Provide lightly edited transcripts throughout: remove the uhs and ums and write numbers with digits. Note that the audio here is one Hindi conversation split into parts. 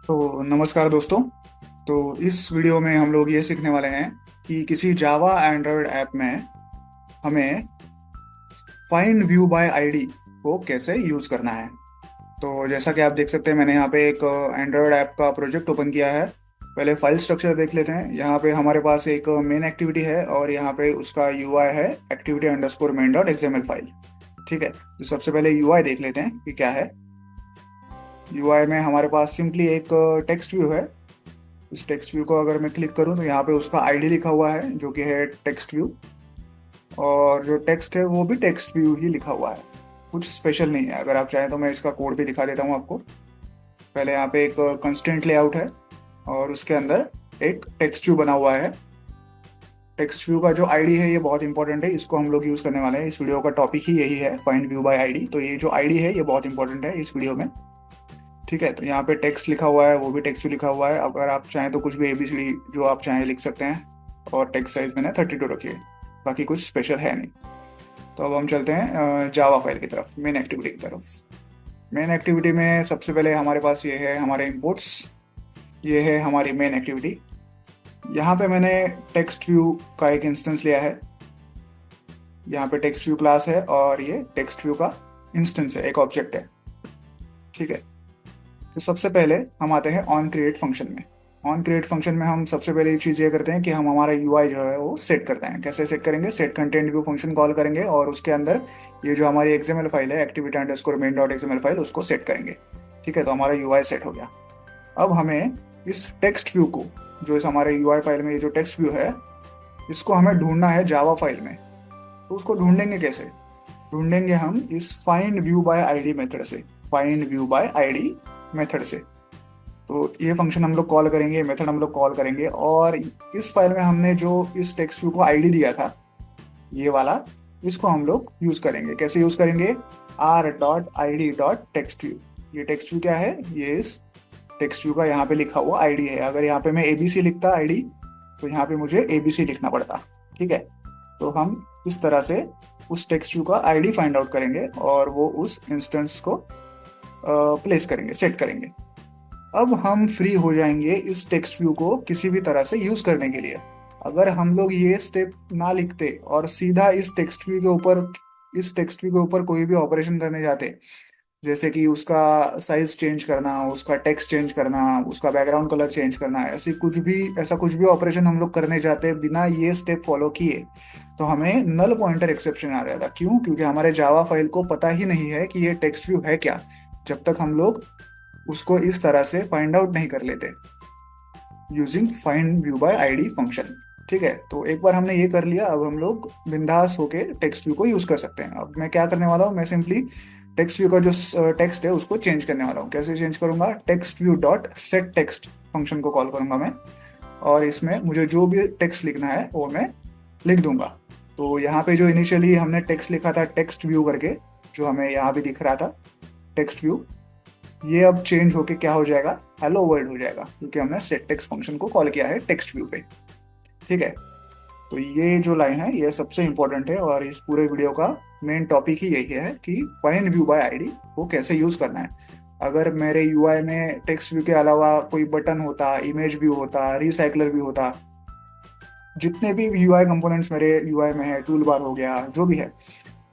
तो नमस्कार दोस्तों। तो इस वीडियो में हम लोग ये सीखने वाले हैं कि किसी जावा एंड्रॉयड ऐप में हमें फाइंड व्यू बाय आईडी को कैसे यूज़ करना है। तो जैसा कि आप देख सकते हैं, मैंने यहाँ पे एक एंड्रॉयड ऐप का प्रोजेक्ट ओपन किया है। पहले फाइल स्ट्रक्चर देख लेते हैं। यहाँ पे हमारे पास एक मेन एक्टिविटी है और यहाँ पे उसका यूआई है activity underscore main dot XML file. ठीक है, तो सबसे पहले यूआई देख लेते हैं कि क्या है। यूआई में हमारे पास सिंपली एक टेक्स्ट व्यू है। इस टेक्स्ट व्यू को अगर मैं क्लिक करूं तो यहाँ पे उसका आईडी लिखा हुआ है जो कि है टेक्स्ट व्यू। और जो टेक्स्ट है वो भी टेक्स्ट व्यू ही लिखा हुआ है, कुछ स्पेशल नहीं है। अगर आप चाहें तो मैं इसका कोड भी दिखा देता हूँ आपको। पहले यहाँ पे एक कंस्ट्रेंट लेआउट है और उसके अंदर एक टेक्स्ट व्यू बना हुआ है। टेक्स्ट व्यू का जो आईडी है ये बहुत इंपॉर्टेंट है, इसको हम लोग यूज़ करने वाले हैं। इस वीडियो का टॉपिक ही यही है, फाइंड व्यू बाय आईडी। तो ये जो आईडी है ये बहुत इंपॉर्टेंट है इस वीडियो में। ठीक है, तो यहाँ पे टेक्स्ट लिखा हुआ है, वो भी टेक्स्ट लिखा हुआ है। अगर आप चाहें तो कुछ भी एबीसीडी जो आप चाहें लिख सकते हैं। और टेक्स्ट साइज मैंने 32 रखी है, बाकी कुछ स्पेशल है नहीं। तो अब हम चलते हैं जावा फाइल की तरफ, मेन एक्टिविटी की तरफ। मेन एक्टिविटी में सबसे पहले हमारे पास ये है हमारे इंपोर्ट्स। ये है हमारी मेन एक्टिविटी। यहाँ पे मैंने टेक्स्ट व्यू का एक इंस्टेंस लिया है। यहाँ पे टेक्स्ट व्यू क्लास है और ये टेक्स्ट व्यू का इंस्टेंस है, एक ऑब्जेक्ट है। ठीक है, तो सबसे पहले हम आते हैं ऑन क्रिएट फंक्शन में। ऑन क्रिएट फंक्शन में हम सबसे पहले चीज़ ये करते हैं कि हम हमारा यूआई जो है वो सेट करते हैं। कैसे सेट करेंगे? Set content view function call करेंगे और उसके अंदर ये जो हमारी एक्सएमएल फाइल है activity underscore main dot XML file, उसको सेट करेंगे। ठीक है, तो हमारा यूआई सेट हो गया। अब हमें इस टेक्स्ट व्यू को, जो इस हमारे यूआई फाइल में ये जो टेक्स्ट व्यू है, इसको हमें ढूंढना है जावा फाइल में। तो उसको ढूंढेंगे कैसे? ढूंढेंगे हम इस find view by ID method से। Find view by ID method से। तो ये फंक्शन हम लोग कॉल करेंगे, मेथड हम लोग कॉल करेंगे। और इस फाइल में हमने जो इस टेक्स्ट व्यू को आईडी दिया था, ये वाला, इसको हम लोग यूज करेंगे। कैसे यूज करेंगे? R dot I D dot text view. ये टेक्स्ट व्यू क्या है? ये इस टेक्स्ट व्यू का यहाँ पे लिखा हुआ आईडी है। अगर यहाँ पे मैं एबीसी लिखता आईडी, तो यहाँ पे मुझे एबीसी लिखना पड़ता। ठीक है, तो हम इस तरह से उस टेक्स्ट व्यू का आईडी फाइंड आउट करेंगे और वो उस इंस्टेंस को प्लेस करेंगे, सेट करेंगे। अब हम फ्री हो जाएंगे इस टेक्स्ट व्यू को किसी भी तरह से यूज करने के लिए। अगर हम लोग ये स्टेप ना लिखते और सीधा इस टेक्स्ट व्यू के ऊपर कोई भी ऑपरेशन करने जाते, जैसे कि उसका साइज चेंज करना, उसका टेक्स्ट चेंज करना, उसका बैकग्राउंड कलर चेंज करना, ऐसा कुछ भी ऑपरेशन हम लोग करने जाते बिना ये स्टेप फॉलो किए, तो हमें नल पॉइंटर एक्सेप्शन आ जाता। क्यों? क्योंकि हमारे जावा फाइल को पता ही नहीं है कि ये टेक्स्ट व्यू है क्या, जब तक हम लोग उसको इस तरह से फाइंड आउट नहीं कर लेते using find view by ID function. ठीक है, तो एक बार हमने ये कर लिया, अब हम लोग बिंदास होके टेक्स्ट व्यू को यूज कर सकते हैं। अब मैं क्या करने वाला हूँ? मैं सिंपली टेक्स्ट व्यू का जो टेक्स्ट है उसको चेंज करने वाला हूँ। कैसे चेंज करूंगा? Text view dot set text function को कॉल करूंगा मैं, और इसमें मुझे जो भी टेक्स्ट लिखना है वो मैं लिख दूंगा। तो यहाँ पे जो इनिशियली हमने टेक्स्ट लिखा था टेक्स्ट व्यू करके, जो हमें यहाँ भी दिख रहा था टेक्स्ट व्यू, ये अब चेंज होके क्या हो जाएगा? हेलो वर्ल्ड हो जाएगा, क्योंकि हमने सेट टेक्स्ट फंक्शन को कॉल किया है टेक्स्ट व्यू पे। ठीक है, तो ये जो लाइन है ये सबसे इंपॉर्टेंट है और इस पूरे वीडियो का मेन टॉपिक ही यही है कि फाइंड व्यू बाय आईडी को कैसे यूज करना है। अगर मेरे यूआई में टेक्स्ट व्यू के अलावा कोई बटन होता, इमेज व्यू होता, रिसाइकलर व्यू होता, जितने भी यूआई कंपोनेंट्स मेरे यूआई में है, टूल बार हो गया, जो भी है,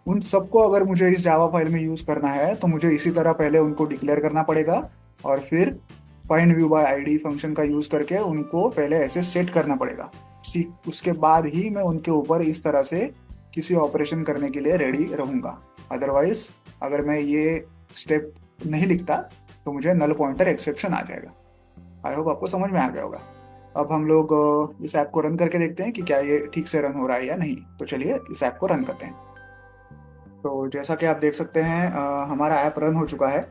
उन सबको अगर मुझे इस जावा फाइल में यूज करना है तो मुझे इसी तरह पहले उनको डिक्लेयर करना पड़ेगा और फिर find view by ID function का यूज करके उनको पहले ऐसे सेट करना पड़ेगा। उसके बाद ही मैं उनके ऊपर इस तरह से किसी ऑपरेशन करने के लिए रेडी रहूंगा। अदरवाइज अगर मैं ये स्टेप नहीं लिखता तो मुझे नल पॉइंटर एक्सेप्शन आ जाएगा। आई होप आपको समझ में आ गया होगा। अब हम लोग इस ऐप को रन करके देखते हैं कि क्या ये ठीक से रन हो रहा है या नहीं। तो चलिए इस ऐप को रन करते हैं। तो जैसा कि आप देख सकते हैं, हमारा ऐप रन हो चुका है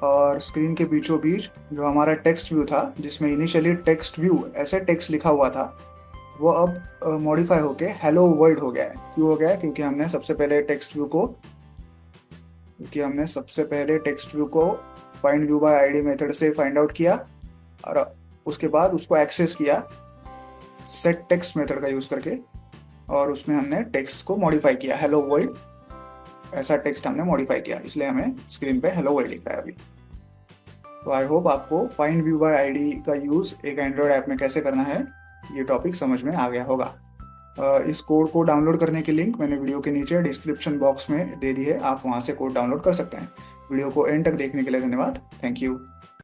और स्क्रीन के बीचों बीच जो हमारा टेक्स्ट व्यू था, जिसमें इनिशियली टेक्स्ट व्यू ऐसे टेक्स्ट लिखा हुआ था, वो अब मॉडिफाई होके हेलो वर्ल्ड हो गया है। क्यों हो गया है? क्योंकि हमने सबसे पहले टेक्स्ट व्यू को find view by ID method से फाइंड आउट किया और उसके बाद उसको एक्सेस किया सेट टेक्स्ट मेथड का यूज करके, और उसमें हमने टेक्स्ट को मॉडिफाई किया हेलो वर्ल्ड। ऐसा टेक्स्ट हमने मॉडिफाई किया, इसलिए हमें स्क्रीन पे हेलो वर्ल्ड लिख रहा है अभी। तो आई होप आपको फाइंड व्यू बाय आईडी का यूज़ एक एंड्रॉयड ऐप में कैसे करना है ये टॉपिक समझ में आ गया होगा। इस कोड को डाउनलोड करने की लिंक मैंने वीडियो के नीचे डिस्क्रिप्शन बॉक्स में दे दी है, आप वहां से कोड डाउनलोड कर सकते हैं। वीडियो को एंड तक देखने के लिए धन्यवाद। Thank you.